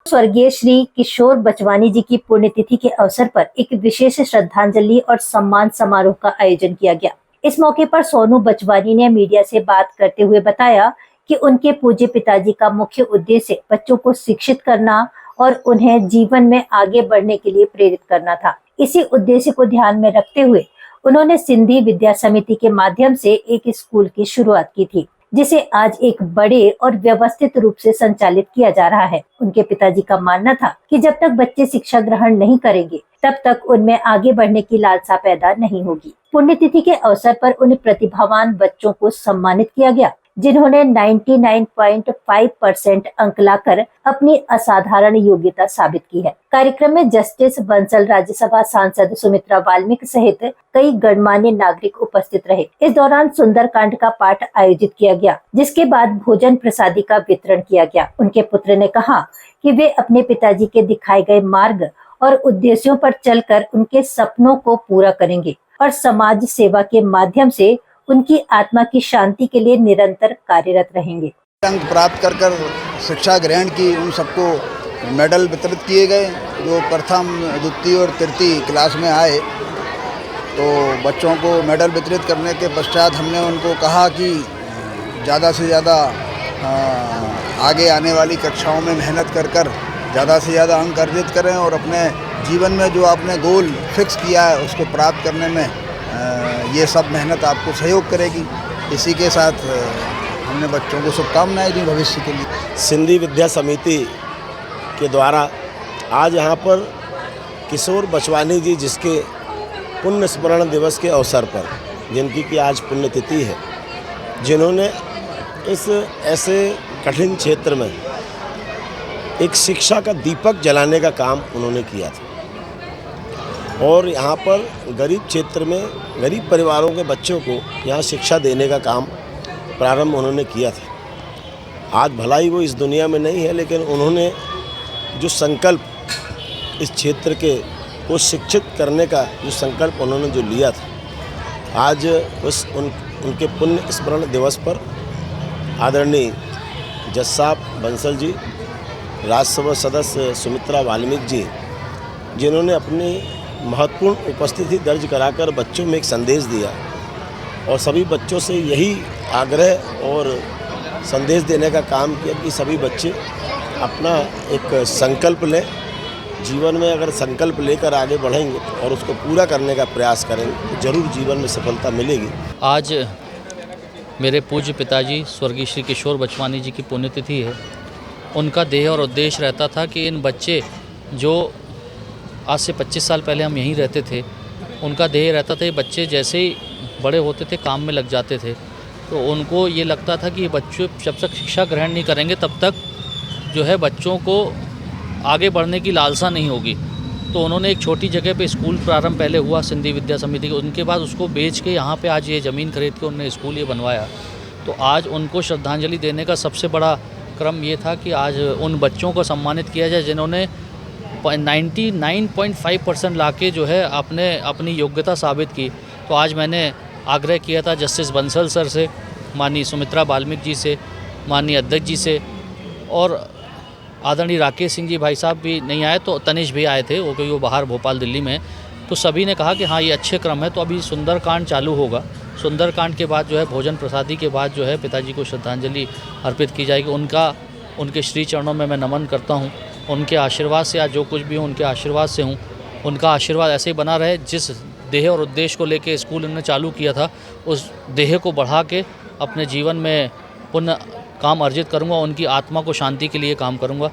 स्वर्गीय श्री किशोर बचवानी जी की पुण्यतिथि के अवसर पर एक विशेष श्रद्धांजलि और सम्मान समारोह का आयोजन किया गया। इस मौके पर सोनू बचवानी ने मीडिया से बात करते हुए बताया कि उनके पूज्य पिताजी का मुख्य उद्देश्य बच्चों को शिक्षित करना और उन्हें जीवन में आगे बढ़ने के लिए प्रेरित करना था। इसी उद्देश्य को ध्यान में रखते हुए उन्होंने सिंधी विद्या समिति के माध्यम से एक स्कूल की शुरुआत की थी, जिसे आज एक बड़े और व्यवस्थित रूप से संचालित किया जा रहा है। उनके पिताजी का मानना था कि जब तक बच्चे शिक्षा ग्रहण नहीं करेंगे तब तक उनमें आगे बढ़ने की लालसा पैदा नहीं होगी। पुण्यतिथि के अवसर पर उन प्रतिभावान बच्चों को सम्मानित किया गया जिन्होंने 99.5% अंक लाकर अपनी असाधारण योग्यता साबित की है। कार्यक्रम में जस्टिस बंसल, राज्यसभा सांसद सुमित्रा वाल्मीकि सहित कई गणमान्य नागरिक उपस्थित रहे। इस दौरान सुंदरकांड का पाठ आयोजित किया गया, जिसके बाद भोजन प्रसादी का वितरण किया गया। उनके पुत्र ने कहा कि वे अपने पिताजी के दिखाए गए मार्ग और उद्देश्यों पर चलकर उनके सपनों को पूरा करेंगे और समाज सेवा के माध्यम से उनकी आत्मा की शांति के लिए निरंतर कार्यरत रहेंगे। अंक प्राप्त कर शिक्षा ग्रहण की उन सबको मेडल वितरित किए गए जो प्रथम, द्वितीय और तृतीय क्लास में आए। तो बच्चों को मेडल वितरित करने के पश्चात हमने उनको कहा कि ज़्यादा से ज़्यादा आगे आने वाली कक्षाओं में मेहनत कर ज़्यादा से ज़्यादा अंक अर्जित करें और अपने जीवन में जो आपने गोल फिक्स किया है उसको प्राप्त करने में ये सब मेहनत आपको सहयोग करेगी। इसी के साथ हमने बच्चों को शुभकामनाएं दी भविष्य के लिए। सिंधी विद्या समिति के द्वारा आज यहाँ पर किशोर बचवानी जी, जिसके पुण्य स्मरण दिवस के अवसर पर, जिनकी कि आज पुण्यतिथि है, जिन्होंने इस ऐसे कठिन क्षेत्र में एक शिक्षा का दीपक जलाने का काम उन्होंने किया था और यहाँ पर गरीब क्षेत्र में गरीब परिवारों के बच्चों को यहाँ शिक्षा देने का काम प्रारंभ उन्होंने किया था। आज भला ही वो इस दुनिया में नहीं है, लेकिन उन्होंने जो संकल्प इस क्षेत्र के को शिक्षित करने का जो संकल्प उन्होंने जो लिया था, आज उनके पुण्य स्मरण दिवस पर आदरणीय जज साहब बंसल जी, राज्यसभा सदस्य सुमित्रा वाल्मीकि जी, जिन्होंने अपनी महत्वपूर्ण उपस्थिति दर्ज कराकर बच्चों में एक संदेश दिया और सभी बच्चों से यही आग्रह और संदेश देने का काम किया कि सभी बच्चे अपना एक संकल्प लें। जीवन में अगर संकल्प लेकर आगे बढ़ेंगे और उसको पूरा करने का प्रयास करेंगे तो जरूर जीवन में सफलता मिलेगी। आज मेरे पूज्य पिताजी स्वर्गीय श्री किशोर बचवानी जी की पुण्यतिथि है। उनका ध्येय और उद्देश्य रहता था कि इन बच्चे जो आज से 25 साल पहले हम यहीं रहते थे, उनका ध्येय रहता था ये बच्चे जैसे ही बड़े होते थे काम में लग जाते थे, तो उनको ये लगता था कि ये बच्चे जब तक शिक्षा ग्रहण नहीं करेंगे तब तक जो है बच्चों को आगे बढ़ने की लालसा नहीं होगी। तो उन्होंने एक छोटी जगह पे स्कूल प्रारंभ पहले हुआ सिंधी विद्या समिति के, उनके बाद उसको बेच के यहाँ पे आज ये ज़मीन खरीद के उन्होंने स्कूल ये बनवाया। तो आज उनको श्रद्धांजलि देने का सबसे बड़ा क्रम ये था कि आज उन बच्चों को सम्मानित किया जाए जिन्होंने 99.5% लाके जो है अपनी योग्यता साबित की। तो आज मैंने आग्रह किया था जस्टिस बंसल सर से, माननीय सुमित्रा वाल्मीकि जी से, माननीय अध्यक्ष जी से, और आदरणीय राकेश सिंह जी भाई साहब भी नहीं आए तो तनिष भी आए थे, वो क्योंकि वो बाहर भोपाल दिल्ली में। तो सभी ने कहा कि हाँ ये अच्छे क्रम है। तो अभी सुंदरकांड चालू होगा। सुंदरकांड के बाद जो है भोजन प्रसादी के बाद जो है पिताजी को श्रद्धांजलि अर्पित की जाएगी। उनके श्री चरणों में मैं नमन करता हूँ। उनके आशीर्वाद से आज जो कुछ भी हूँ उनके आशीर्वाद से हूँ। उनका आशीर्वाद ऐसे ही बना रहे। जिस ध्येय और उद्देश्य को लेके स्कूल उन्होंने चालू किया था, उस ध्येय को बढ़ा के अपने जीवन में पुण्य काम अर्जित करूँगा, उनकी आत्मा को शांति के लिए काम करूँगा।